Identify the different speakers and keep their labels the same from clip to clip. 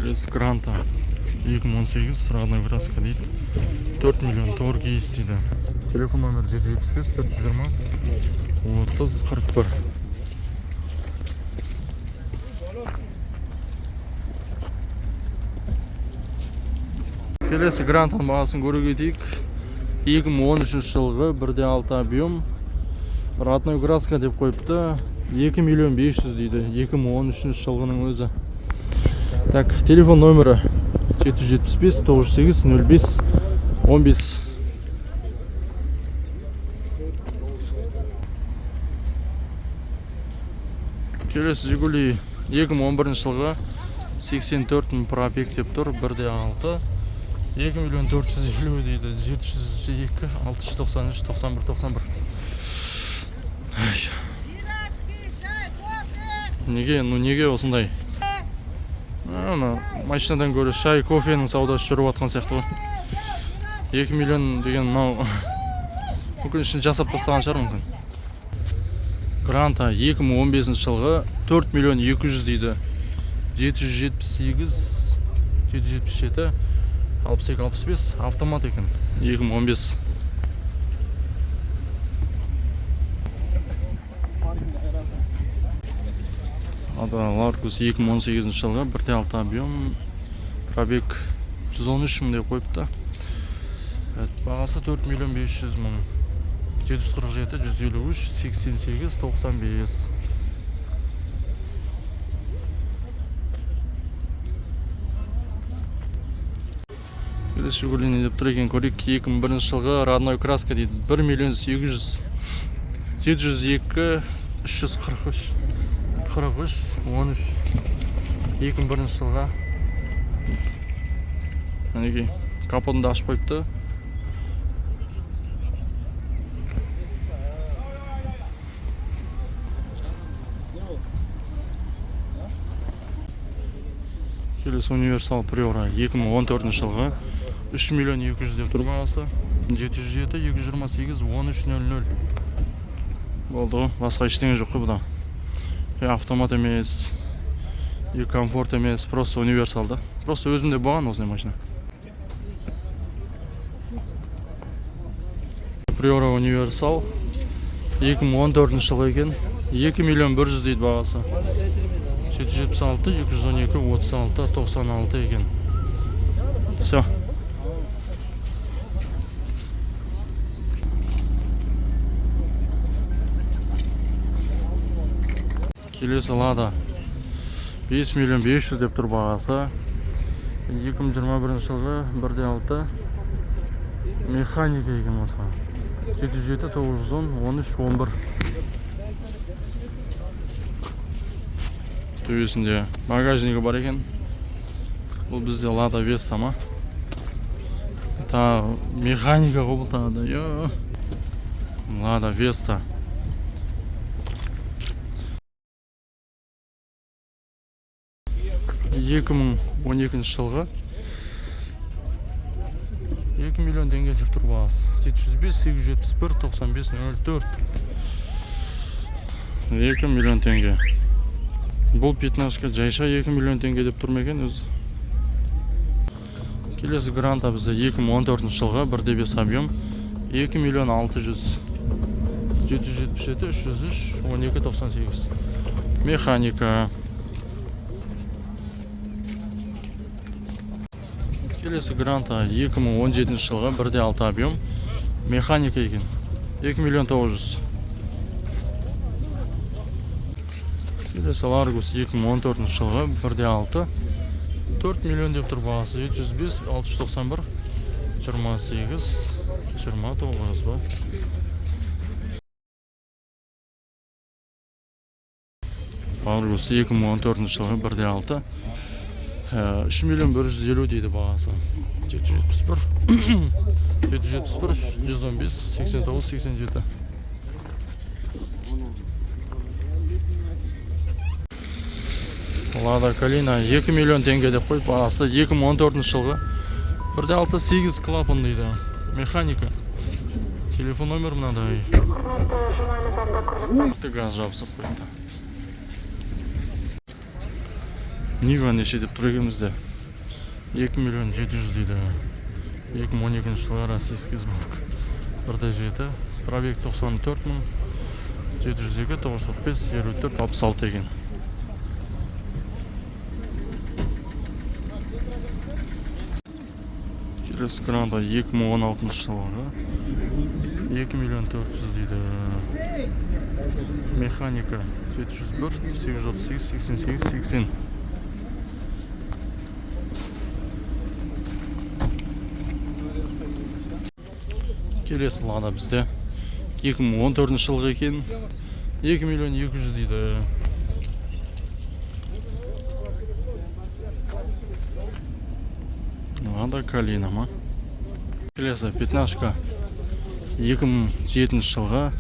Speaker 1: Келесі Гранта 2018 родной краска дейді. 4 миллион тор кейс дейді. Телефон номер 775 420 3041. Келесі Грантаның бағасын көре кетейік. 2013 жылғы 1.6 объем родной краска деп қойыпты. 2 миллион 500 дейді. 2013 жылғының өзі. Так, телефон номері 775 98 05 15. Келесі Жигули 2011 жылғы 84 пробег деп тұр. 1.6 2 миллион 450 дейді. 702 693 91 91. Неге осындай? Машинадан көрі шай, кофенің саудасы жүріп атқан сияқты ғой. 2 миллион деген мүмкін үшін жасап тастаған шығар мүмкін. Гранта 2015 жылғы 4 миллион 200 дейді. 778 777 62 65 автомат екен. 2015. Ларгус 2018 жылғы 1.6 объем пробег 113 мың деп қойыпты. Бағасы 4 миллион 500 мың. 747 153 88 95. Келесі Жигули не деп тұр екен көрейік. 2001 жылғы родной краска дейді. 1 миллион 800 702 343 43 13 2001 жылға. Әнеки капотын да ашып қойыпты. Келесі универсал Приора 2014 жылғы 3 миллион 200 деп тұр бағасы. 707 228 1300. Болды ғой, басқа ештеңе жоқ қой бұда. Автомат емес, комфорт емес, просто универсалда. Просто өзімде болған осындай машина. Приора универсал 2014 жылғы екен. 2 миллион 100 дейді бағасы. 776 212 36 96 екен. Все. Келесі Лада 5 миллион 500 деп тұр бағасы. 2021 жылғы 1.6 механика екен отқа. 707 910 13 11. Төбесінде багажнигі бар екен. Бұл бізде Лада Веста ма? Та механика ғой бұл тағы. Лада Веста. 2012 жылғы 2 миллион теңге деп тұр бағасы. 705 871 95 04. 2 миллион теңге. Бұл пятнашка жайша 2 миллион теңге деп тұр мекен өзі. Келесі Гранта бізде 2014 жылғы 1.5 объем 2 миллион 600 777 303 12 98. Механика. Келесі Гранта 2017 жылғы 1.6 объем механика екен. 2 миллион 900. Келесі Ларгус 2014 жылғы 1.6 4 миллион деп тұр бағасы. 705 691 28 29 ба. Ларгус 2014 жылғы 1.6 3 миллион 150 дейді бағасы. 771 771 115 89 87. Лада Калина 2 миллион теңге деп қойып бағасы. 2014 жылғы 1.6 8 клапан дейді. Механика. Телефон номер мынадай. Газ жабысып қойды. Нива неше деп тұр екенбізде. 2 миллион 700 дейді. 2012 жылғы российский сборка. 1.7, пробег 94 мың, 702, 945, 54, 66 екен. Келесі Гранта 2016 жылғы. 2 миллион 400 дейді. Механика 701, 838, 88, 80. Келесі Лада бізде 2014 жылғы екен. 2 миллион 200 дейді. Лада Калина ма? Келесі 15-ка 2007 жылға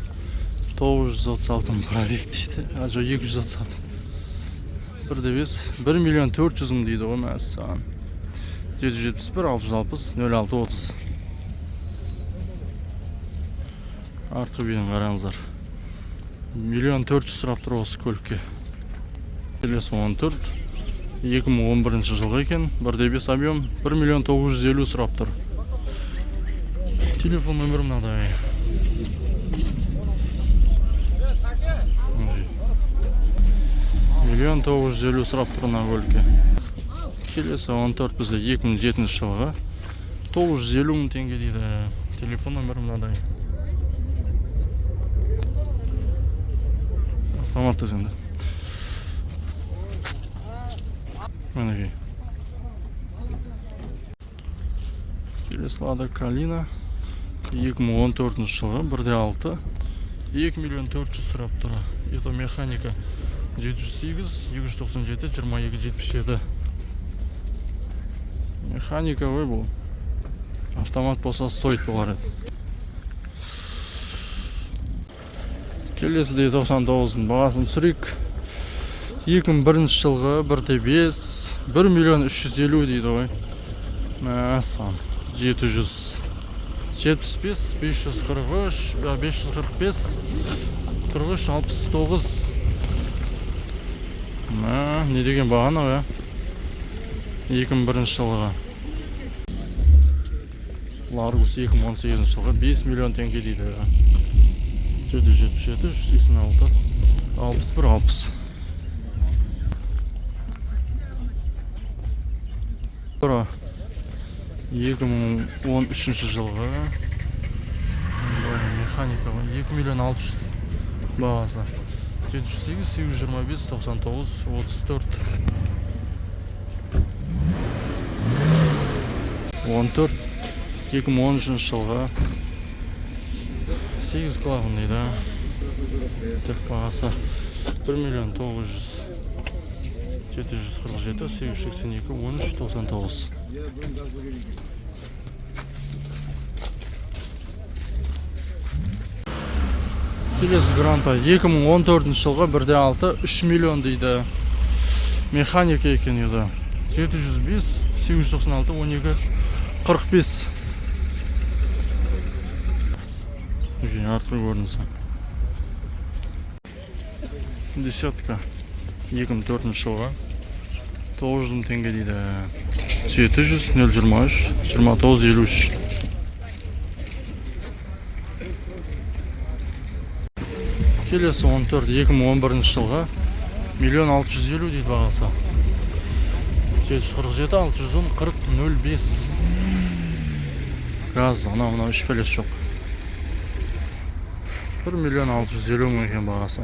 Speaker 1: 936 мың пробег дейді. Жоқ 236. 1.5 1 миллион 400 мың дейді ғой мәссаған. 771 660 0630. Артқы бүйін қараңыздар. 1 400 сұрап тұр осы көлікке. Келесі 14 2011 жылғы екен. 1.5 объем 1 миллион 950 сұрап тұр. Телефон нөмірі мынадай. Миллион 950 сұрап тұр мына көлікке. Келесі 14 бізде 2007 жылғы 950 мың теңге дейді. Телефон нөмірі мынадай. Автоматты енді. Мінекей. Келесі Лада Калина 2014 жылғы 1.6 2 миллион 400 сұрап тұр. Это механика 708, 297, 22, 77. Механика ғой бұл. Автомат болса стоит болар еді. Келесі де 99 бағасын түсірейік. 2001 жылғы 1.5 1 миллион 350 дейді ғой. Мәссаған 700 75 543 545 43 69. Не деген бағаны ғой. 2001 жылғы. Ларгус 2018 жылғы 5 миллион теңге дейді. 777 386 61 60. Бұра 2013 жылғы механика 2 миллион 600 бағасы. 708 825 99 34. 14 2013 жылғы 8 клапан дейді. Тек бағасы 1 миллион 900 747 882 13 99. Келесі Гранта 2014 жылғы 1.6 3 миллион дейді. Механика екен еді. 705 896 12 45. Артқы көрінісі. Десятка 2004 жылға 900 мың теңге дейді. 700 023 29 53. Келесі 14 2011 жылға 1 650 дейді бағасы. 747 610 40 05. Газ, ана 3 пәлес жоқ. 1 650 мың екен бағасы.